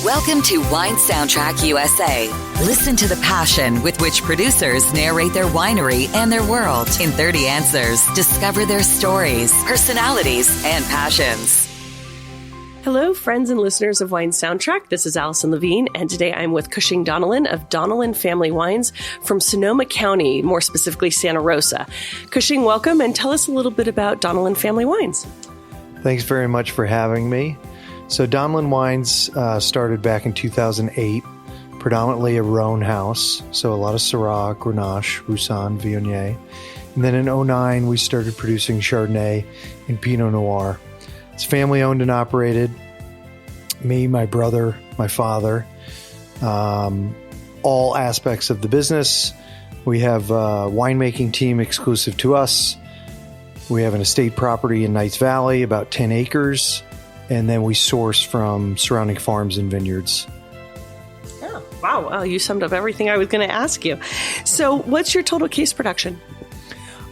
Welcome to Wine Soundtrack USA. Listen to the passion with which producers narrate their winery and their world in 30 answers. Discover their stories, personalities, and passions. Hello, friends and listeners of Wine Soundtrack. This is Allison Levine, and today I'm with Cushing Donelan of Donelan Family Wines from Sonoma County, more specifically Santa Rosa. Cushing, welcome, and tell us a little bit about Donelan Family Wines. Thanks very much for having me. So Donelan Wines started back in 2008, predominantly a Rhone house, so a lot of Syrah, Grenache, Roussanne and Viognier. And then in 2009, we started producing Chardonnay and Pinot Noir. It's family owned and operated. Me, my brother, my father, all aspects of the business. We have a winemaking team exclusive to us. We have an estate property in Knights Valley, about 10 acres. And then we source from surrounding farms and vineyards. Oh, wow. Well, you summed up everything I was going to ask you. So what's your total case production?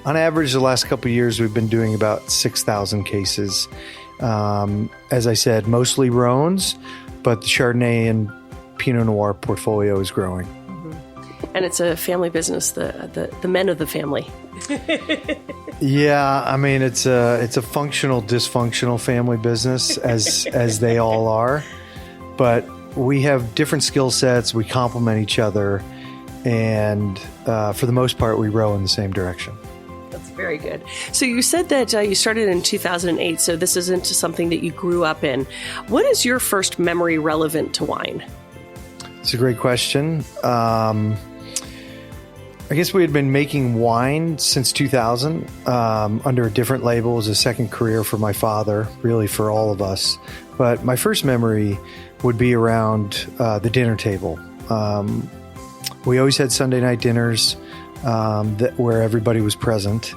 On average, the last couple of years, we've been doing about 6,000 cases. As I said, mostly Rhones, but the Chardonnay and Pinot Noir portfolio is growing. Mm-hmm. And it's a family business, the men of the family. Yeah, I mean, it's a functional, dysfunctional family business, as they all are. But we have different skill sets. We complement each other. And for the most part, we row in the same direction. That's very good. So you said that you started in 2008, so this isn't something that you grew up in. What is your first memory relevant to wine? It's a great question. I guess we had been making wine since 2000 under a different label as a second career for my father, really for all of us. But my first memory would be around the dinner table. We always had Sunday night dinners where everybody was present.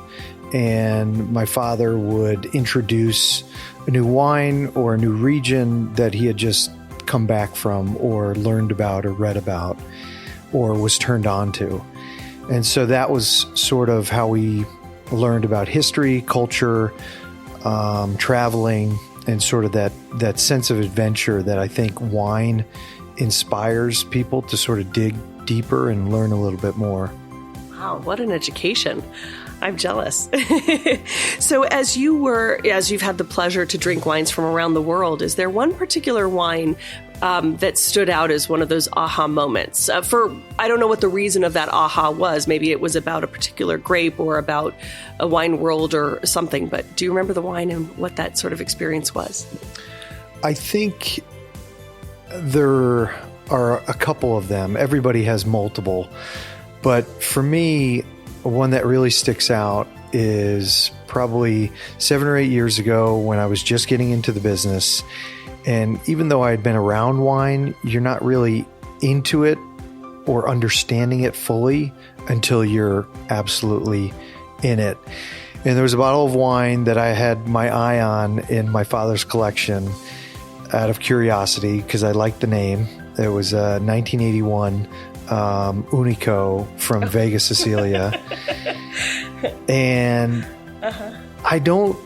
And my father would introduce a new wine or a new region that he had just come back from or learned about or read about or was turned on to. And so that was sort of how we learned about history, culture, traveling, and sort of that sense of adventure that I think wine inspires people to sort of dig deeper and learn a little bit more. Wow, what an education. I'm jealous. So as you've had the pleasure to drink wines from around the world, is there one particular wine that stood out as one of those aha moments? I don't know what the reason of that aha was. Maybe it was about a particular grape or about a wine world or something, but do you remember the wine and what that sort of experience was? I think there are a couple of them. Everybody has multiple. But for me, one that really sticks out is probably 7 or 8 years ago when I was just getting into the business. And even though I had been around wine, you're not really into it or understanding it fully until you're absolutely in it. And there was a bottle of wine that I had my eye on in my father's collection out of curiosity because I liked the name. It was a 1981 Unico from Vega, Sicilia. And I don't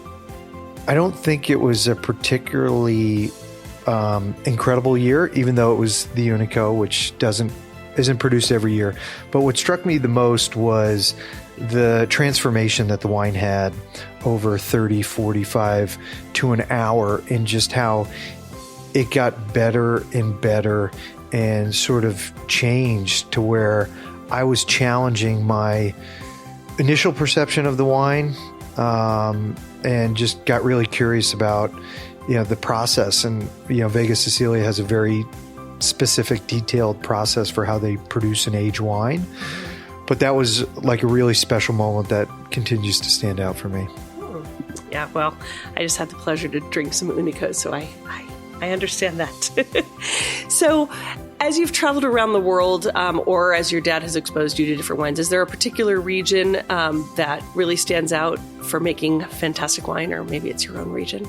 think it was a particularly incredible year, even though it was the Unico, which isn't produced every year. But what struck me the most was the transformation that the wine had over 30, 45 to an hour, and just how it got better and better and sort of changed to where I was challenging my initial perception of the wine, and just got really curious about, the process. And, Vega Sicilia has a very specific, detailed process for how they produce and age wine. But that was like a really special moment that continues to stand out for me. Yeah, well, I just had the pleasure to drink some Unicos, so I understand that. So as you've traveled around the world, or as your dad has exposed you to different wines, is there a particular region that really stands out for making fantastic wine, or maybe it's your own region?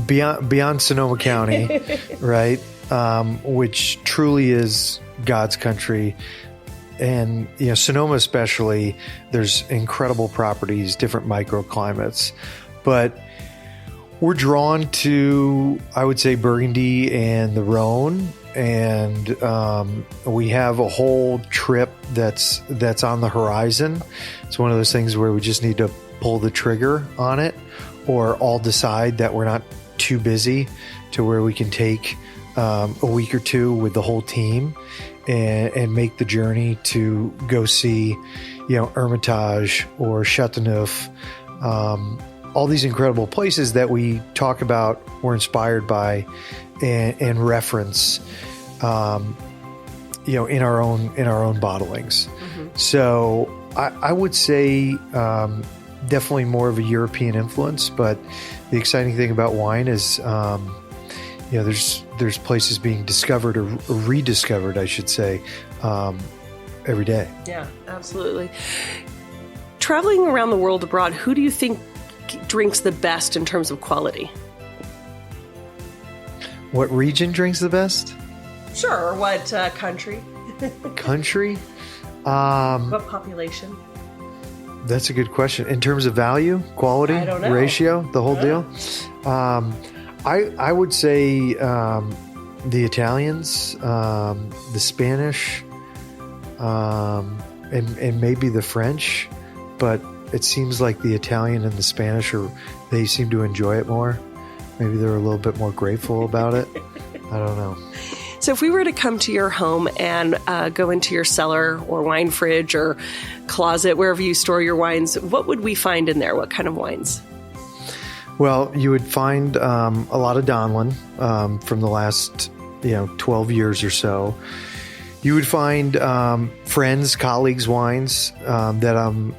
Beyond Sonoma County, right, which truly is God's country. And, Sonoma especially, there's incredible properties, different microclimates. But We're drawn to, I would say, Burgundy and the Rhone, and we have a whole trip that's on the horizon. It's one of those things where we just need to pull the trigger on it, or all decide that we're not too busy to where we can take a week or two with the whole team and make the journey to go see, Hermitage or Chateauneuf. All these incredible places that we talk about, we're inspired by and reference, in our own bottlings. Mm-hmm. So I would say definitely more of a European influence. But the exciting thing about wine is, there's places being discovered or rediscovered, I should say, every day. Yeah, absolutely. Traveling around the world abroad, who do you think drinks the best in terms of quality? What region drinks the best? Sure. Or what country? Country? What population? That's a good question. In terms of value, quality, I don't know. Ratio, the whole deal? I would say the Italians, the Spanish, and maybe the French, but it seems like the Italian and the Spanish they seem to enjoy it more. Maybe they're a little bit more grateful about it. I don't know. So if we were to come to your home and go into your cellar or wine fridge or closet, wherever you store your wines, what would we find in there? What kind of wines? Well, you would find a lot of Donelan from the last 12 years or so. You would find friends, colleagues' wines that I'm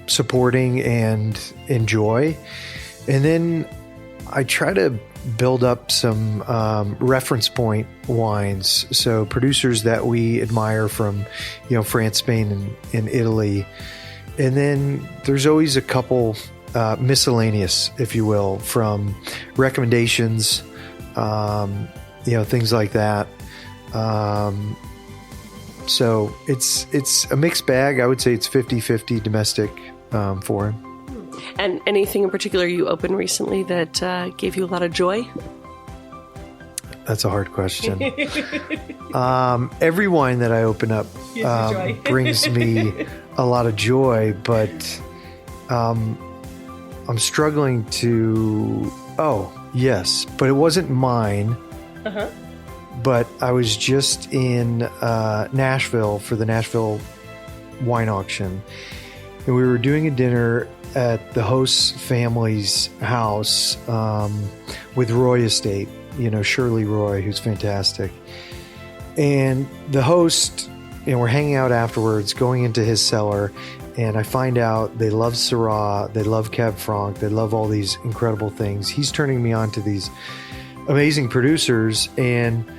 supporting and enjoy. And then I try to build up some reference point wines. So producers that we admire from, France, Spain, and Italy. And then there's always a couple miscellaneous, if you will, from recommendations, things like that. So it's a mixed bag. I would say it's 50-50 domestic, foreign. And anything in particular you opened recently that gave you a lot of joy? That's a hard question. Every wine that I open up brings me a lot of joy, but I'm struggling to... Oh, yes, but it wasn't mine. Uh-huh. But I was just in Nashville for the Nashville wine auction, and we were doing a dinner at the host family's house with Roy Estate, Shirley Roy, who's fantastic. And the host, we're hanging out afterwards, going into his cellar, and I find out they love Syrah, they love Cab Franc, they love all these incredible things. He's turning me on to these amazing producers, and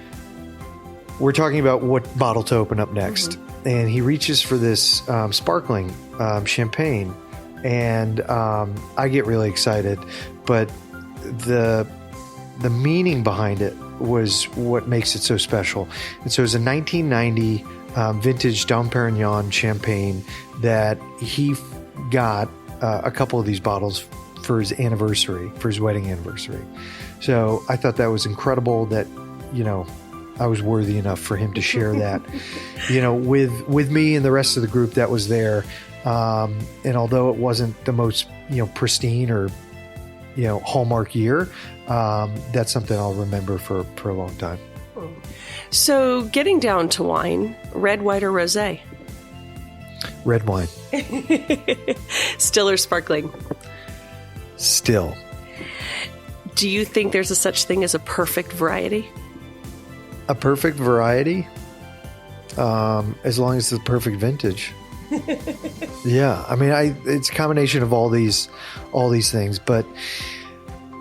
we're talking about what bottle to open up next. Mm-hmm. And he reaches for this sparkling champagne. And I get really excited, but the meaning behind it was what makes it so special. And so it's a 1990 vintage Dom Perignon champagne that he got a couple of these bottles for his anniversary, for his wedding anniversary. So I thought that was incredible that, I was worthy enough for him to share that, with me and the rest of the group that was there. And although it wasn't the most, pristine or, hallmark year, that's something I'll remember for a long time. So getting down to wine, red, white, or rosé? Red wine. Still or sparkling? Still. Do you think there's a such thing as a perfect variety? A perfect variety? As long as it's the perfect vintage. Yeah, I mean, it's a combination of all these things, but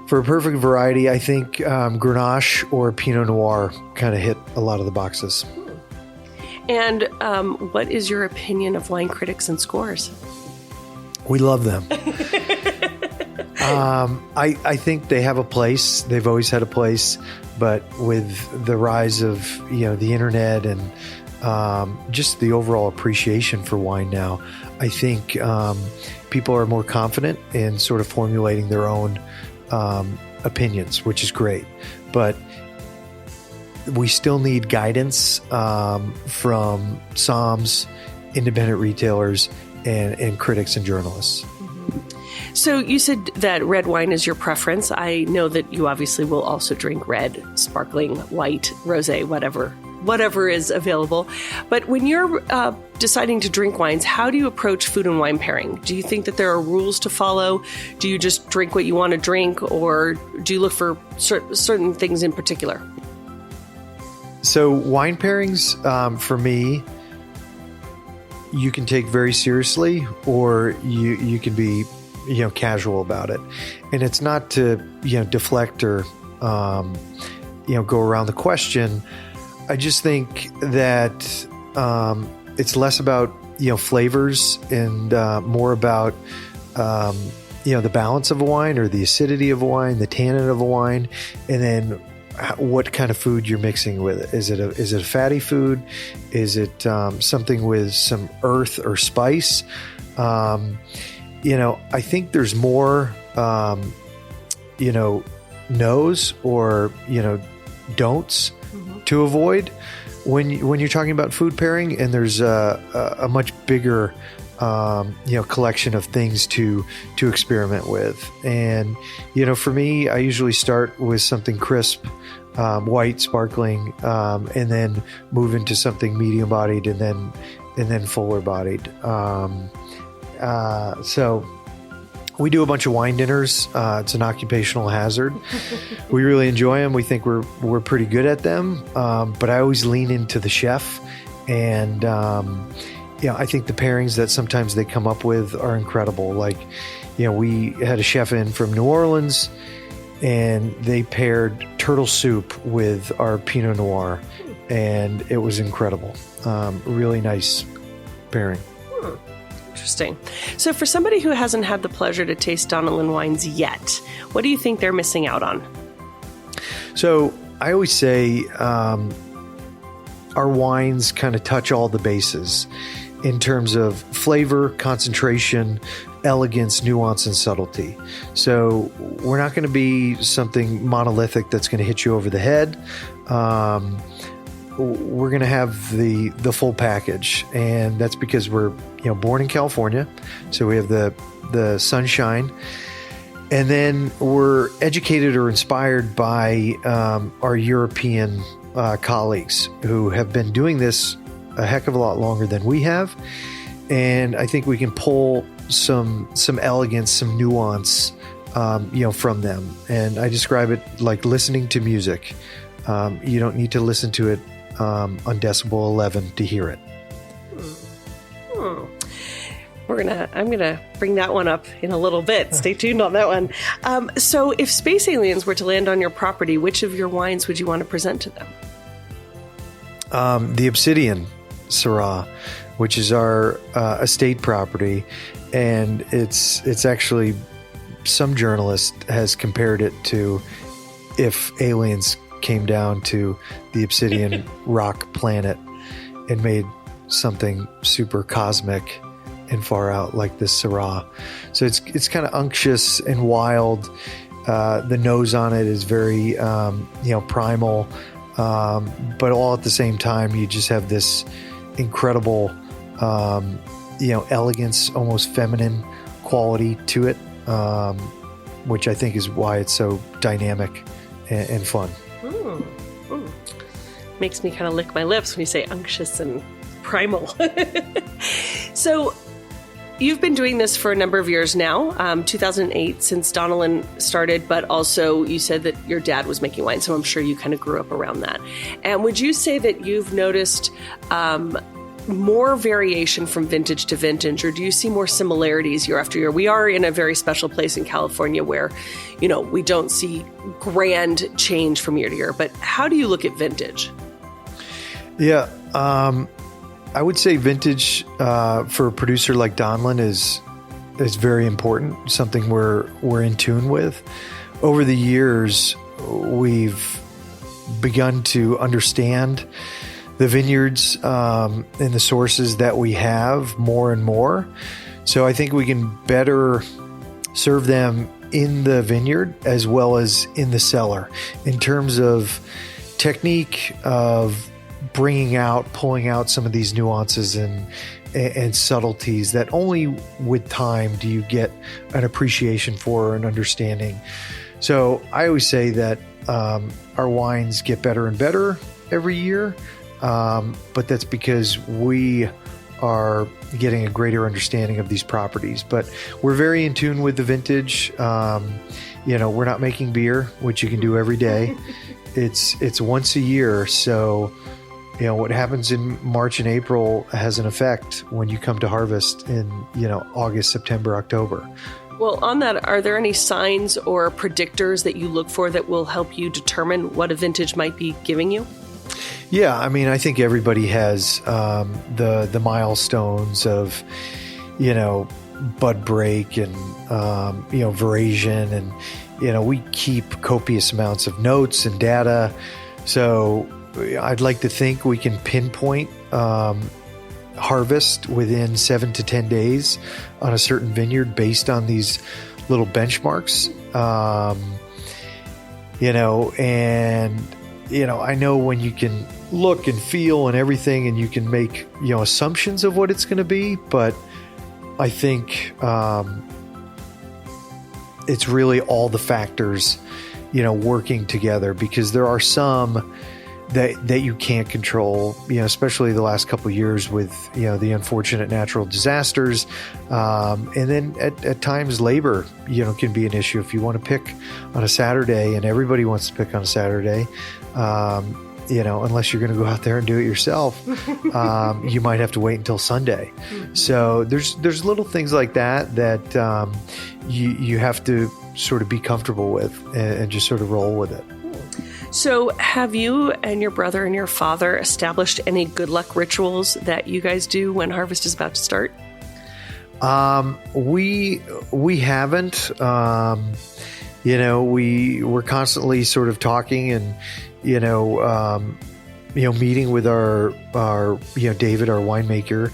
for a perfect variety, I think Grenache or Pinot Noir kind of hit a lot of the boxes. And what is your opinion of wine critics and scores? We love them. I think they have a place. They've always had a place, but with the rise of the internet and just the overall appreciation for wine now, I think people are more confident in sort of formulating their own opinions, which is great. But we still need guidance from somms, independent retailers, and critics and journalists. So you said that red wine is your preference. I know that you obviously will also drink red, sparkling, white, rosé, whatever is available. But when you're deciding to drink wines, how do you approach food and wine pairing? Do you think that there are rules to follow? Do you just drink what you want to drink, or do you look for certain things in particular? So wine pairings, for me, you can take very seriously, or you can be casual about it. And it's not to deflect or go around the question. I just think that it's less about flavors and more about the balance of a wine, or the acidity of a wine, the tannin of a wine, and then what kind of food you're mixing with it. Is it a fatty food? Is it something with some earth or spice? I think there's more no's or don'ts to avoid when you're talking about food pairing, and there's a much bigger collection of things to experiment with. And for me, I usually start with something crisp, white, sparkling, and then move into something medium bodied, and then fuller bodied. So we do a bunch of wine dinners. It's an occupational hazard. We really enjoy them. We think we're pretty good at them. But I always lean into the chef, and I think the pairings that sometimes they come up with are incredible. Like, we had a chef in from New Orleans, and they paired turtle soup with our Pinot Noir, and it was incredible. Really nice pairing. Interesting. So for somebody who hasn't had the pleasure to taste Donelan wines yet, what do you think they're missing out on? So I always say our wines kind of touch all the bases in terms of flavor, concentration, elegance, nuance, and subtlety. So we're not going to be something monolithic that's going to hit you over the head. We're going to have the full package, and that's because we're born in California, so we have the sunshine, and then we're educated or inspired by our European colleagues who have been doing this a heck of a lot longer than we have, and I think we can pull some elegance, some nuance, from them. And I describe it like listening to music. You don't need to listen to it on decibel 11 to hear it. I'm gonna bring that one up in a little bit. Stay tuned on that one. So if space aliens were to land on your property, which of your wines would you want to present to them? The Obsidian Syrah, which is our estate property, and it's actually, some journalist has compared it to if aliens came down to the Obsidian rock planet and made something super cosmic and far out like this Syrah. So it's kind of unctuous and wild. The nose on it is very primal, but all at the same time you just have this incredible elegance, almost feminine quality to it, which I think is why it's so dynamic and fun. Makes me kind of lick my lips when you say unctuous and primal. So you've been doing this for a number of years now, 2008 since Donelan started, but also you said that your dad was making wine, so I'm sure you kind of grew up around that. And would you say that you've noticed more variation from vintage to vintage, or do you see more similarities year after year? We are in a very special place in California where, we don't see grand change from year to year, but how do you look at vintage? Yeah, I would say vintage for a producer like Donelan is very important, something we're in tune with. Over the years, we've begun to understand the vineyards and the sources that we have more and more. So I think we can better serve them in the vineyard as well as in the cellar in terms of technique of pulling out some of these nuances and subtleties that only with time do you get an appreciation for or an understanding. So I always say that our wines get better and better every year, but that's because we are getting a greater understanding of these properties. But we're very in tune with the vintage. We're not making beer, which you can do every day. It's once a year. So, what happens in March and April has an effect when you come to harvest in, August, September, October. Well, on that, are there any signs or predictors that you look for that will help you determine what a vintage might be giving you? Yeah, I think everybody has the milestones of, bud break and, veraison. And, we keep copious amounts of notes and data. So I'd like to think we can pinpoint harvest within 7 to 10 days on a certain vineyard based on these little benchmarks. I know when you can look and feel and everything and you can make, assumptions of what it's going to be, but I think it's really all the factors, working together, because there are some that you can't control, especially the last couple of years with, the unfortunate natural disasters. And then at times labor, can be an issue. If you want to pick on a Saturday, and everybody wants to pick on a Saturday, unless you're going to go out there and do it yourself, you might have to wait until Sunday. So there's little things like that you have to sort of be comfortable with and just sort of roll with it. So have you and your brother and your father established any good luck rituals that you guys do when harvest is about to start? We haven't. We're constantly sort of talking and, meeting with our David, our winemaker.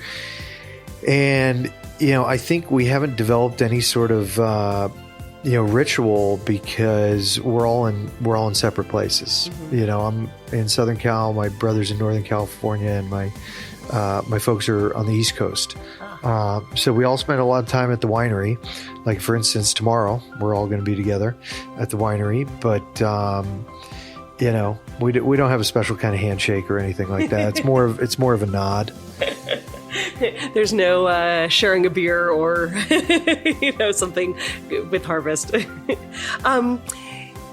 And, I think we haven't developed any sort of, ritual because we're all in separate places. Mm-hmm. I'm in Southern Cal, my brother's in Northern California, and my folks are on the East Coast. So we all spend a lot of time at the winery. Like, for instance, tomorrow we're all going to be together at the winery, but we don't have a special kind of handshake or anything like that. It's more of a nod. There's no sharing a beer or something with harvest.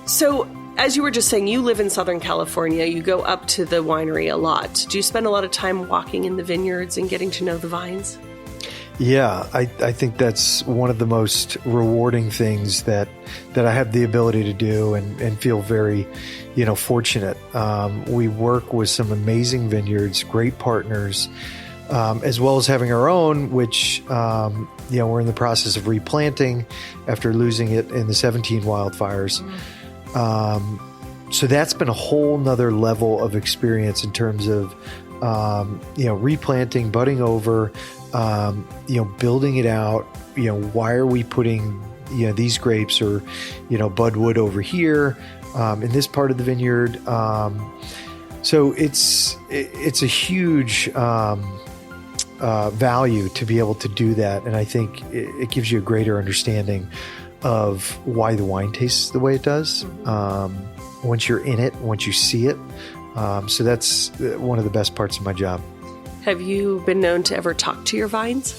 So as you were just saying, you live in Southern California. You go up to the winery a lot. Do you spend a lot of time walking in the vineyards and getting to know the vines? Yeah, I think that's one of the most rewarding things that I have the ability to do and feel very, fortunate. We work with some amazing vineyards, great partners, as well as having our own, which, we're in the process of replanting after losing it in the 17 wildfires. So that's been a whole nother level of experience in terms of, replanting, budding over, building it out. Why are we putting, these grapes or, budwood over here, in this part of the vineyard? So it's a huge, value to be able to do that. And I think it gives you a greater understanding of why the wine tastes the way it does. Once you're in it, once you see it. So that's one of the best parts of my job. Have you been known to ever talk to your vines?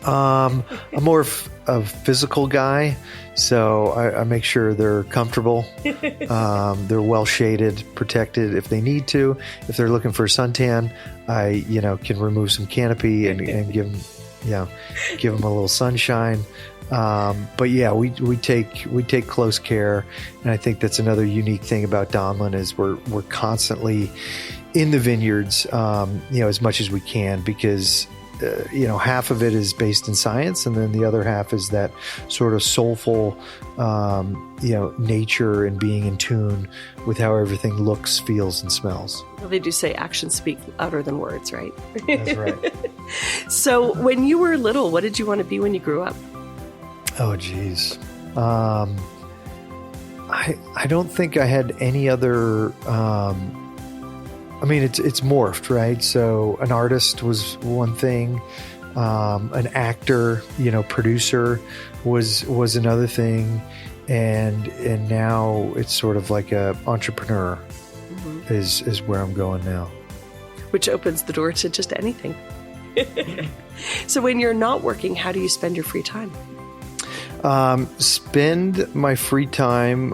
I'm more of a physical guy, so I make sure they're comfortable. They're well shaded, protected if they need to. If they're looking for a suntan, I can remove some canopy and give them a little sunshine. But yeah, we take close care, and I think that's another unique thing about Donelan is we're constantly in the vineyards, as much as we can, because half of it is based in science, and then the other half is that sort of soulful, nature and being in tune with how everything looks, feels, and smells. Well, they do say actions speak louder than words, right? That's right. So when you were little, what did you want to be when you grew up? Oh, geez. I don't think I had any other. It's morphed, right? So an artist was one thing, an actor, producer was another thing, and now it's sort of like a entrepreneur is where I'm going now. Which opens the door to just anything. So when you're not working, how do you spend your free time? Spend my free time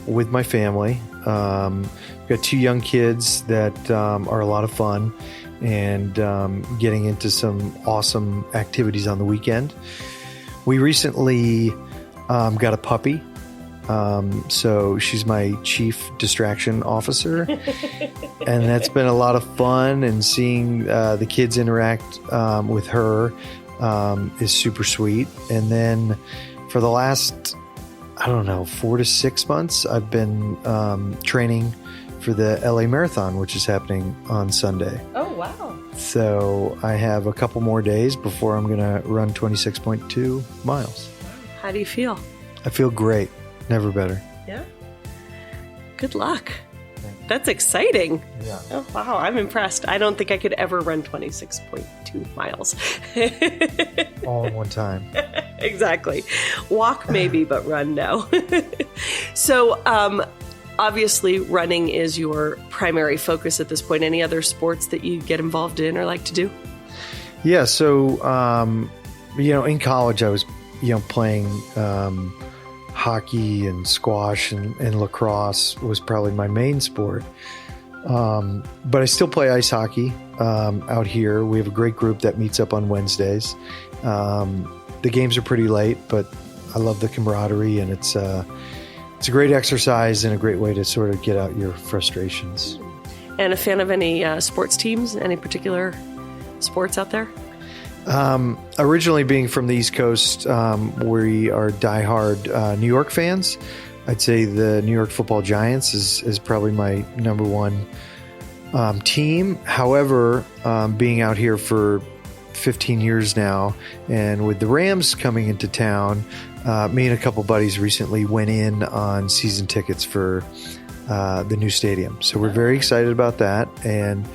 with my family. Got 2 young kids that are a lot of fun, and getting into some awesome activities on the weekend. We recently got a puppy. So she's my chief distraction officer, and that's been a lot of fun, and seeing the kids interact with her is super sweet. And then for the last, 4 to 6 months, I've been training for the LA Marathon, which is happening on Sunday. Oh, wow. So I have a couple more days before I'm going to run 26.2 miles. How do you feel? I feel great. Never better. Yeah. Good luck. That's exciting. Yeah. Oh, wow. I'm impressed. I don't think I could ever run 26.2 miles. All in one time. Exactly. Walk maybe, but run no. So, obviously, running is your primary focus at this point. Any other sports that you get involved in or like to do? Yeah. So, in college, I was, playing hockey and squash and lacrosse was probably my main sport. But I still play ice hockey out here. We have a great group that meets up on Wednesdays. The games are pretty late, but I love the camaraderie, and it's a great exercise and a great way to sort of get out your frustrations. And a fan of any sports teams? Any particular sports out there? Originally being from the East Coast, we are diehard New York fans. I'd say the New York Football Giants is probably my number one team. However, being out here for 15 years now, and with the Rams coming into town, me and a couple buddies recently went in on season tickets for the new stadium. So we're very excited about that, and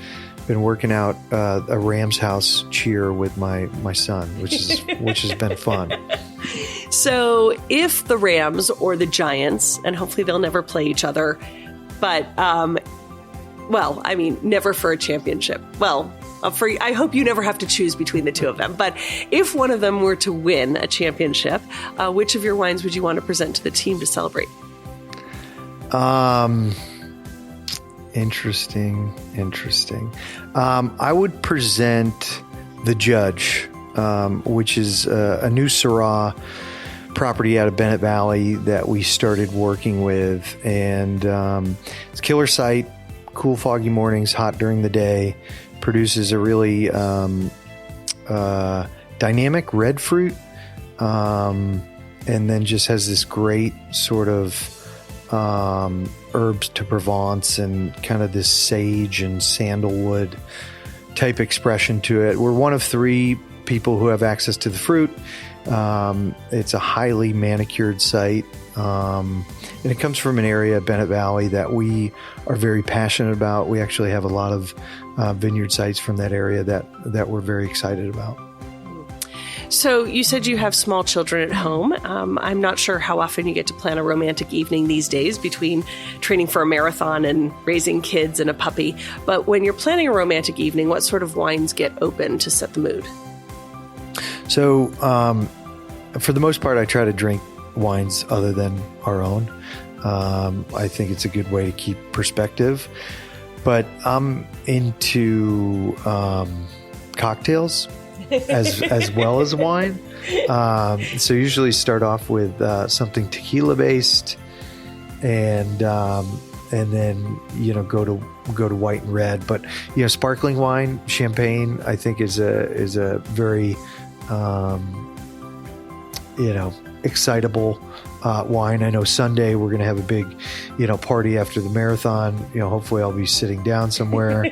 been working out a Rams house cheer with my son, which has been fun. So if the Rams or the Giants, and hopefully they'll never play each other, but never for a championship. I hope you never have to choose between the two of them. But if one of them were to win a championship, which of your wines would you want to present to the team to celebrate? Interesting. I would present the Judge, which is a new Syrah property out of Bennett Valley that we started working with. And it's a killer site, cool foggy mornings, hot during the day, produces a really dynamic red fruit, and then just has this great sort of herbs to Provence and kind of this sage and sandalwood type expression to it. We're one of 3 people who have access to the fruit. It's a highly manicured site, and it comes from an area, Bennett Valley, that we are very passionate about. We actually have a lot of vineyard sites from that area that we're very excited about. So you said you have small children at home. I'm not sure how often you get to plan a romantic evening these days between training for a marathon and raising kids and a puppy. But when you're planning a romantic evening, what sort of wines get open to set the mood? So for the most part, I try to drink wines other than our own. I think it's a good way to keep perspective. But I'm into cocktails as well as wine. So usually start off with something tequila based, and then go to white and red. But sparkling wine, champagne, I think is a very excitable wine. I know Sunday we're going to have a big party after the marathon. Hopefully I'll be sitting down somewhere,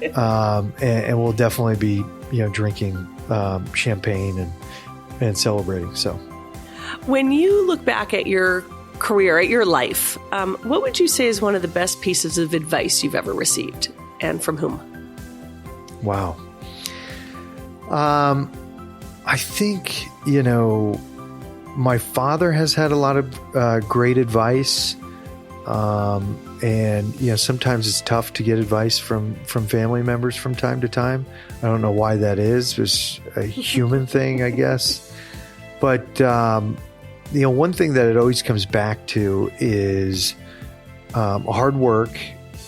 and we'll definitely be drinking champagne and celebrating. So When you look back at your career, at your life, what would you say is one of the best pieces of advice you've ever received, and from whom? Wow. I think, my father has had a lot of great advice. And, sometimes it's tough to get advice from family members from time to time. I don't know why that is. It's a human thing, I guess. But, one thing that it always comes back to is hard work.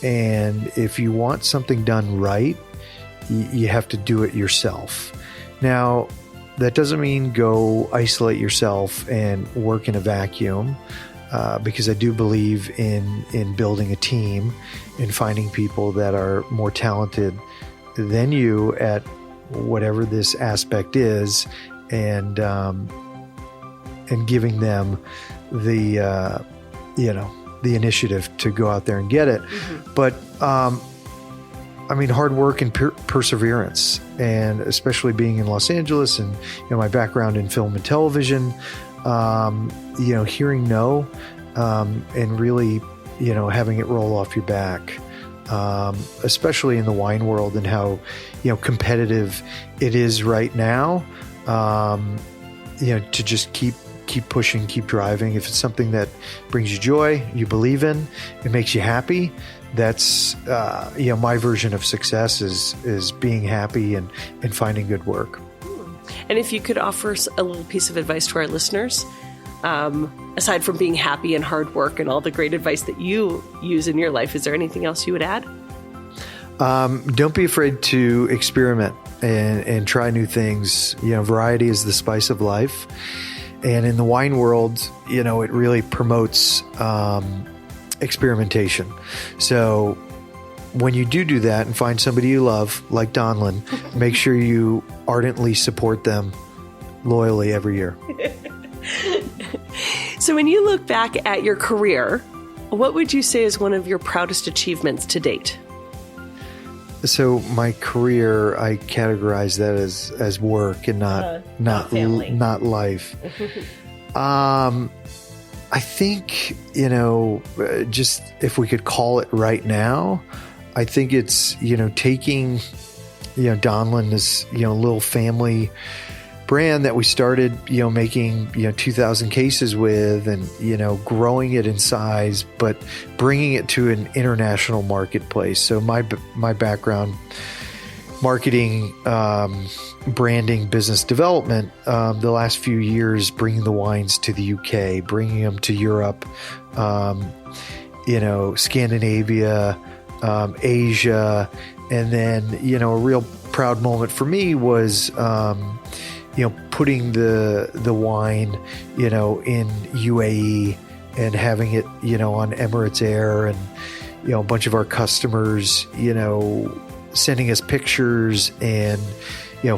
And if you want something done right, you have to do it yourself. Now, that doesn't mean go isolate yourself and work in a vacuum. Because I do believe in building a team and finding people that are more talented than you at whatever this aspect is, and giving them the initiative to go out there and get it. Mm-hmm. But hard work and perseverance, and especially being in Los Angeles and my background in film and television. Hearing no, and really, having it roll off your back, especially in the wine world and how, competitive it is right now, to just keep pushing, keep driving. If it's something that brings you joy, you believe in, it makes you happy. That's, my version of success is being happy and finding good work. And if you could offer a little piece of advice to our listeners, aside from being happy and hard work and all the great advice that you use in your life, is there anything else you would add? Don't be afraid to experiment and try new things. Variety is the spice of life. And in the wine world, it really promotes experimentation. So when you do that and find somebody you love, like Donelan, make sure you ardently support them loyally every year. So when you look back at your career, what would you say is one of your proudest achievements to date? So my career, I categorize that as work and not life. I think, just if we could call it right now, I think it's, taking, Donelan, this, little family brand that we started, making, 2,000 cases with, and, growing it in size, but bringing it to an international marketplace. So my background, marketing, branding, business development, the last few years, bringing the wines to the UK, bringing them to Europe, Scandinavia, Asia. And then, a real proud moment for me was, putting the wine, in UAE and having it, on Emirates Air, and, a bunch of our customers, sending us pictures and,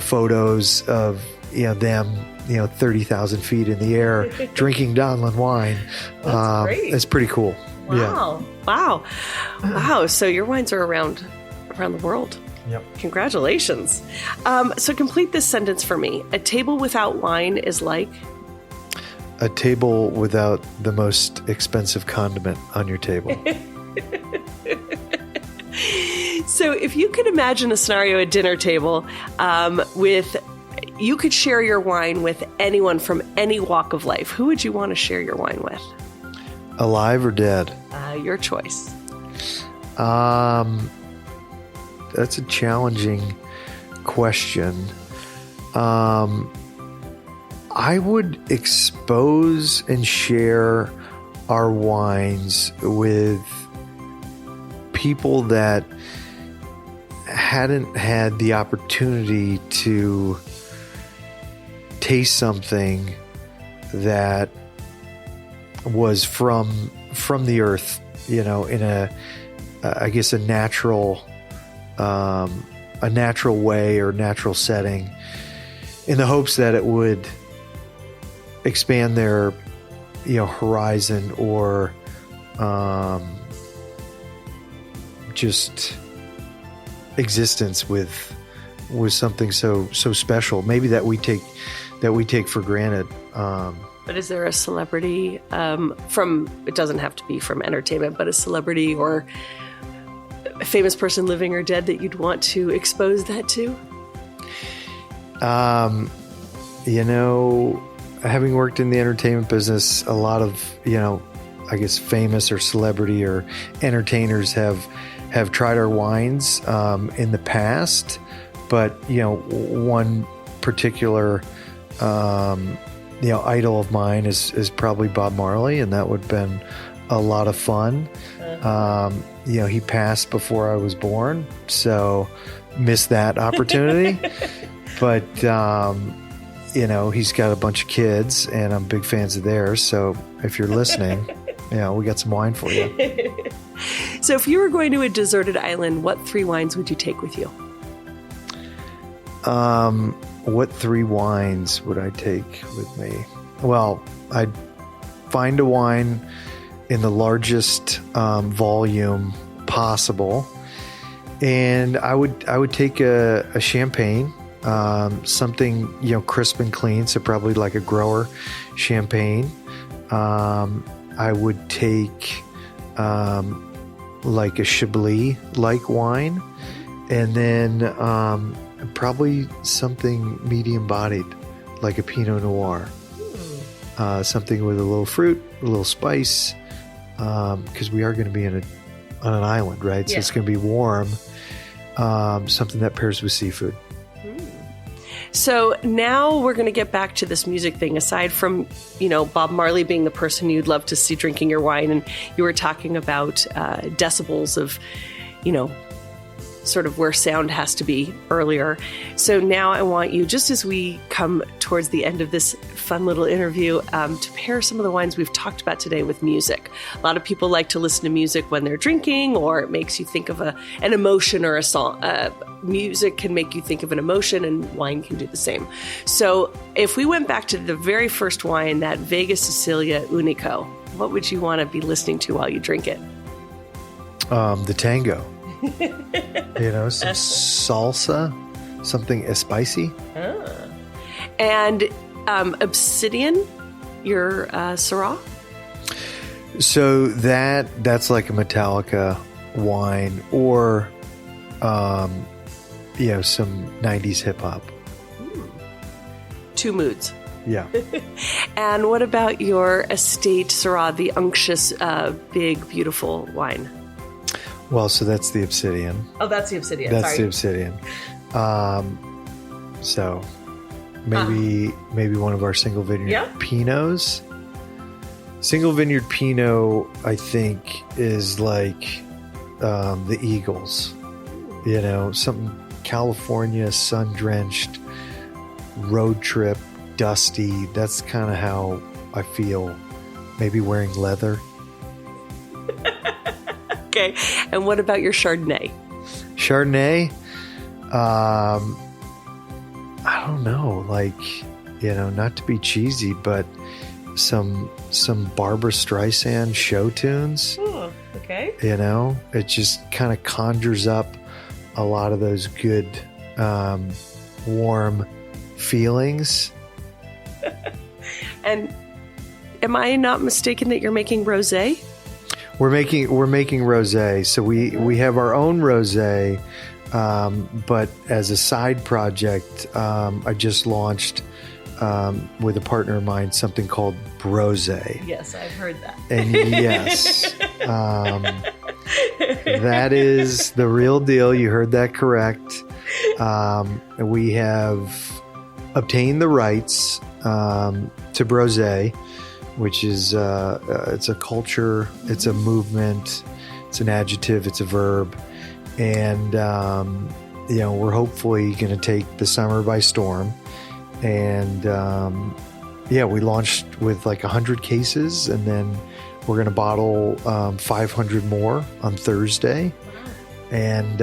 photos of, them, 30,000 feet in the air drinking Donelan wine. That's great. It's pretty cool. Wow. Yeah. Wow. So your wines are around the world. Yep. Congratulations. So complete this sentence for me. A table without wine is like? A table without the most expensive condiment on your table. So if you could imagine a scenario at dinner table you could share your wine with anyone from any walk of life, who would you want to share your wine with? Alive or dead? Your choice. That's a challenging question. I would expose and share our wines with people that hadn't had the opportunity to taste something that was from the earth, in a natural way or natural setting, in the hopes that it would expand their, horizon, or just existence with something so special, maybe that we take for granted. But is there a celebrity it doesn't have to be from entertainment, but a celebrity or a famous person living or dead that you'd want to expose that to? Having worked in the entertainment business, a lot of, I guess famous or celebrity or entertainers have tried our wines in the past. But, one particular idol of mine is probably Bob Marley, and that would have been a lot of fun. He passed before I was born, so missed that opportunity. But, he's got a bunch of kids, and I'm big fans of theirs. So if you're listening, we got some wine for you. So if you were going to a deserted island, what 3 wines would you take with you? What 3 wines would I take with me? Well, I'd find a wine in the largest volume possible, and I would take a champagne, something crisp and clean, so probably like a grower champagne. I would take like a Chablis like wine, and then probably something medium bodied, like a Pinot Noir. Something with a little fruit, a little spice, because we are going to be on an island, right? So it's going to be warm. Something that pairs with seafood. So now we're going to get back to this music thing. Aside from, Bob Marley being the person you'd love to see drinking your wine, and you were talking about decibels of, sort of where sound has to be earlier. So now I want you, just as we come towards the end of this fun little interview, to pair some of the wines we've talked about today with music. A lot of people like to listen to music when they're drinking, or it makes you think of an emotion or a song. Music can make you think of an emotion, and wine can do the same. So if we went back to the very first wine, that Vega Sicilia Unico, what would you want to be listening to while you drink it? The tango. Some salsa, something spicy. And Obsidian, your Syrah? So that's like a Metallica wine, or some 90s hip hop. 2 moods. Yeah. And what about your estate Syrah, the unctuous, big, beautiful wine? Well, so that's the Obsidian. Oh, that's the Obsidian. That's the Obsidian. So maybe one of our single vineyard Pinots. Single vineyard Pinot, I think, is like the Eagles. Something California, sun-drenched, road trip, dusty. That's kind of how I feel. Maybe wearing leather. Okay. And what about your Chardonnay? Chardonnay, I don't know, not to be cheesy, but some Barbra Streisand show tunes. Oh, okay. It just kind of conjures up a lot of those good, warm feelings. And am I not mistaken that you're making rosé? We're making rosé. So we have our own rosé, but as a side project, I just launched with a partner of mine something called Brosé. Yes, I've heard that. And yes, that is the real deal. You heard that correct. We have obtained the rights to Brosé, which is it's a culture, it's a movement, it's an adjective, it's a verb, and we're hopefully going to take the summer by storm. And we launched with like 100 cases, and then we're going to bottle 500 more on Thursday, and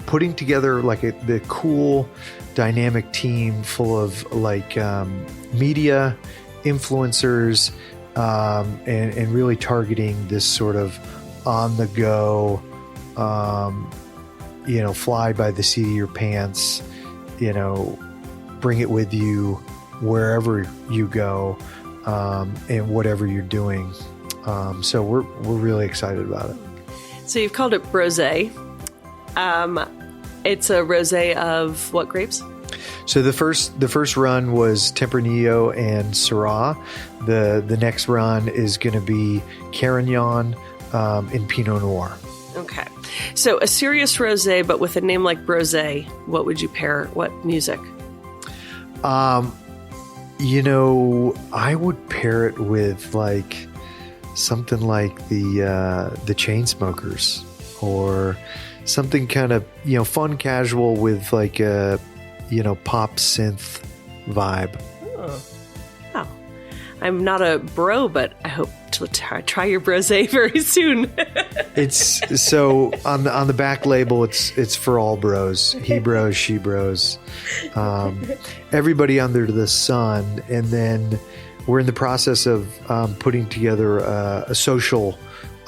putting together like the cool, dynamic team full of like media influencers. And really targeting this sort of on the go, fly by the seat of your pants, bring it with you wherever you go, in whatever you're doing. So we're really excited about it. So you've called it rosé. It's a rosé of what grapes? So the first run was Tempranillo and Syrah. The next run is going to be Carignan and Pinot Noir. Okay. So a serious rosé, but with a name like Brosé, what would you pair? What music? I would pair it with like something like the Chainsmokers, or something kind of, fun, casual with like a, pop synth vibe. Oh. Wow. I'm not a bro, but I hope to try your brosé very soon. It's so on the back label, it's for all bros, he bros, she bros, everybody under the sun. And then we're in the process of putting together a social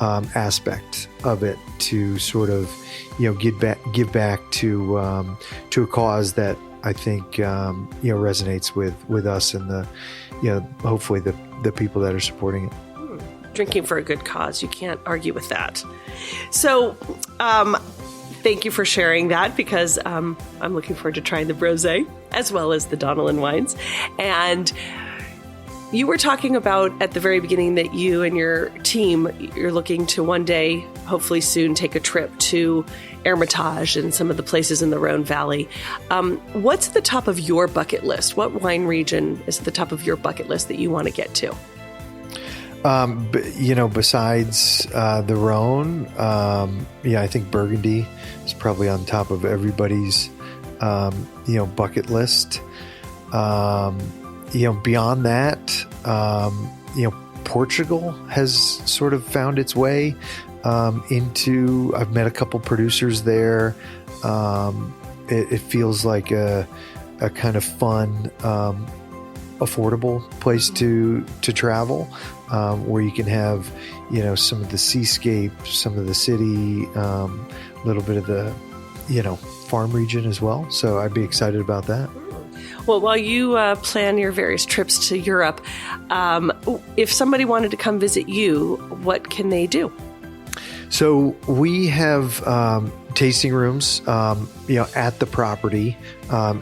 aspect of it to sort of, give back to a cause that I think resonates with us and the hopefully the people that are supporting it. Drinking for a good cause. You can't argue with that. So, thank you for sharing that, because I'm looking forward to trying the Brosé as well as the Donelan wines. And you were talking about at the very beginning that you and your team, you're looking to one day, hopefully soon, take a trip to Hermitage and some of the places in the Rhone Valley. What's at the top of your bucket list? What wine region is at the top of your bucket list that you want to get to? Besides the Rhone, I think Burgundy is probably on top of everybody's, bucket list. Beyond that, Portugal has sort of found its way into. I've met a couple producers there. It feels like a kind of fun, affordable place to travel, where you can have, some of the seascape, some of the city, a little bit of the, farm region as well. So I'd be excited about that. Well, while you plan your various trips to Europe, if somebody wanted to come visit you, what can they do? So we have tasting rooms, at the property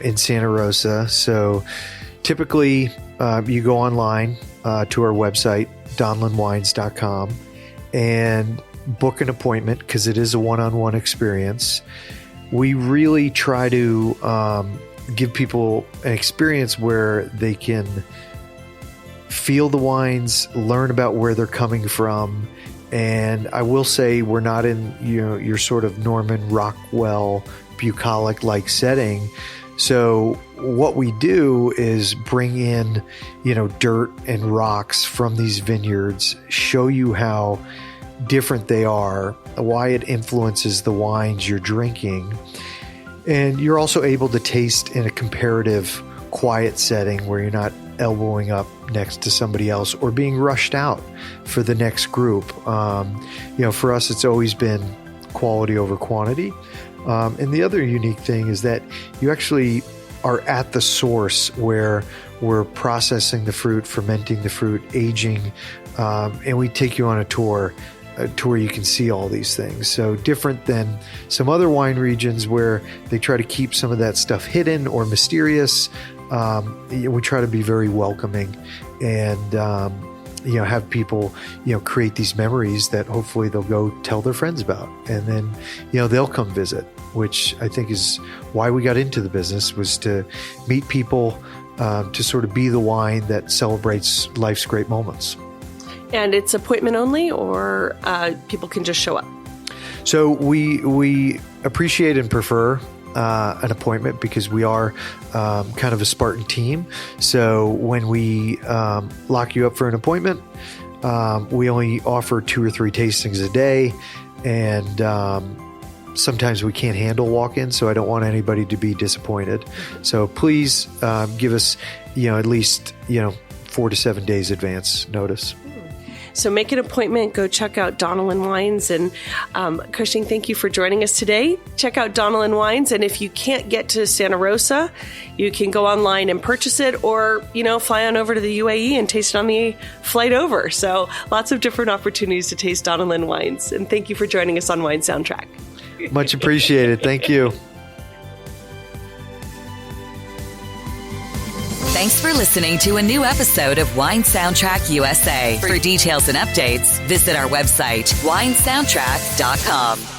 in Santa Rosa. So typically, you go online to our website, donelanwines.com, and book an appointment, because it is a one-on-one experience. We really try to give people an experience where they can feel the wines, learn about where they're coming from. And I will say, we're not in your sort of Norman Rockwell bucolic-like setting. So what we do is bring in, dirt and rocks from these vineyards, show you how different they are, why it influences the wines you're drinking. And you're also able to taste in a comparative quiet setting where you're not elbowing up next to somebody else or being rushed out for the next group. For us, it's always been quality over quantity. And the other unique thing is that you actually are at the source where we're processing the fruit, fermenting the fruit, aging, and we take you on a tour to where you can see all these things. So different than some other wine regions where they try to keep some of that stuff hidden or mysterious. We try to be very welcoming and, have people, create these memories that hopefully they'll go tell their friends about. And then, they'll come visit, which I think is why we got into the business, was to meet people, to sort of be the wine that celebrates life's great moments. And it's appointment only, or people can just show up? So we appreciate and prefer an appointment, because we are kind of a Spartan team. So when we lock you up for an appointment, we only offer 2 or 3 tastings a day, and sometimes we can't handle walk-ins, so I don't want anybody to be disappointed. So please give us, at least 4 to 7 days advance notice. So make an appointment. Go check out Donelan Wines. And Cushing, thank you for joining us today. Check out Donelan Wines. And if you can't get to Santa Rosa, you can go online and purchase it, or, fly on over to the UAE and taste it on the flight over. So lots of different opportunities to taste Donelan Wines. And thank you for joining us on Wine Soundtrack. Much appreciated. Thank you. Thanks for listening to a new episode of Wine Soundtrack USA. For details and updates, visit our website, winesoundtrack.com.